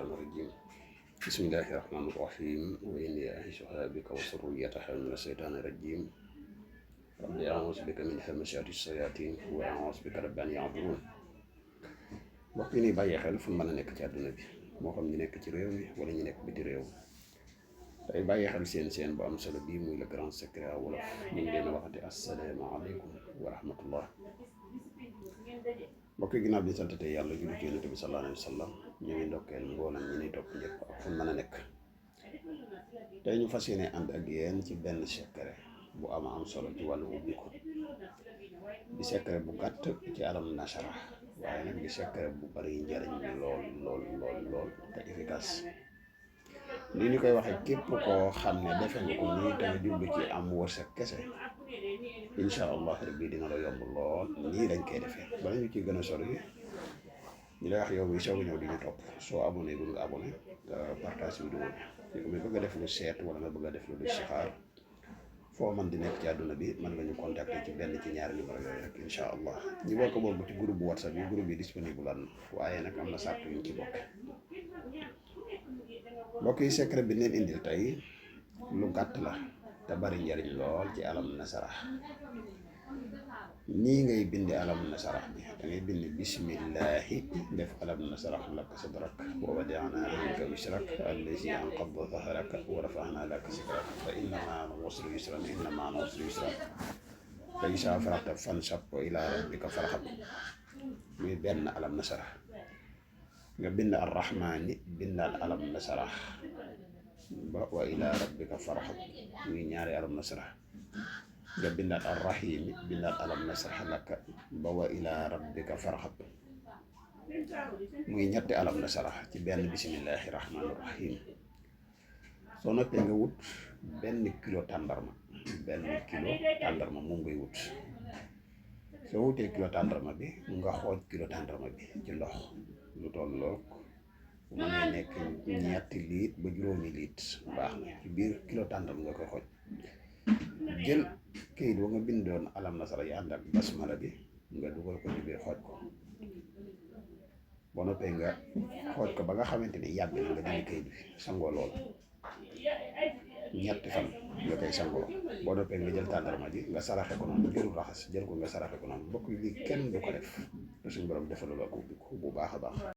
الشيطان الرجيم بسم الله الرحمن الرحيم وإني أعيذها بك وذريتها من الشيطان الرجيم رب أعوذ بك من همزات الشياطين وأعوذ بك رب أن يحضرون mbokk yi ñuy bàyyi xel fu mën a nekk ci àdduna bi moo xam ñu nekk ci réew mi wala ñu nekk biti réew tey bàyyi xel seen bu am solo bii muy le grand secret à wolof ñu ngi leen waxati asalaamaaleykum wa rahmatullah mbokk yi ginnaaw bi ñu santatee yàlla julli ci yonent bi sallallahu alayhi wa sallam ñu ngi ndokkeel mboolam ñi ñuy topp ñëpp ak fu mën a nekk tey ñu fas yéene ànd ak yéen ci benn secret bu am solo ci wàllu ubbiku di secret bu gàtt ci alam nasara waaye nag di secret bu bari njariñ lool te efficace ni ñu koy waxee képp koo xam ne defe nga ko nii te nga jublu ci am wërsëg kese incha allah rabbi dina la yomb lool nii lañ koy defee bala ñu ciy gën a sori ñu lay wax yow mi soog a ñëw di ñu topp soo abonné gun nga abonné te partage vidéo bi yow mi bëgg a def lu seet wala nga bëgg a def lu listixaar foo man di nekk ci àdduna bi mën nga ñu contacter ci benn ci ñaari numéro yooyu rek incha allah ñi bokk boobu ci groupe bu whatsapp yi groupe bi disponible an waaye nag am na sart yu ñu ci bokk mbokk yi secret bi neen indil tey lu gàtt la te bari njariñ lool ci alam nasara nii ngay bindi alam nasara bi da ngay bind bismillahi def alam nasara laka sadrak wa wada'na anka wisrak allazi anqadha dhahrak wa rafa'na laka zikrak fa inna ma'al usri yusran inna ma'al usri yusran fa izaa faragta fansab wa ilaa rabbika farghab muy benn alam nasara nga bind arrahmani bindaat alam nasara ba wa ilaa rabbika farghab muy ñaari alam nasara nga bindaat arrahimi bindaat alam nasrah laka ba wa ilaa rabbika farghab muy ñetti alam nasrah ci benn bismillahi rahmaani rahim soo noppee nga wut benn kilo tàndarma moom ngay wut soo wutee kilo tàndarma bi nga xooj kilo tàndarma bi ci ndox lu tollook bu mënee nekk ñetti liit ba juróomi liit baax na ci biir kilo tàndarma nga koy xooj jël kayit wa nga bindoon alam nasara yi ànd ak basmala bi nga dugal ko ci biir xooj ko boo noppee nga xooj ko ba nga xamante ni yàgg na nga dindi kayit bi sangoo lool ñetti fan nga koy sangoo boo noppee nga jël tàndarma ji nga saraxe ko noonu jëlul raxas jël ko nga saraxe ko noonu bokk yi lii kenn du ko def te suñu borom defal la ko bu baax a baax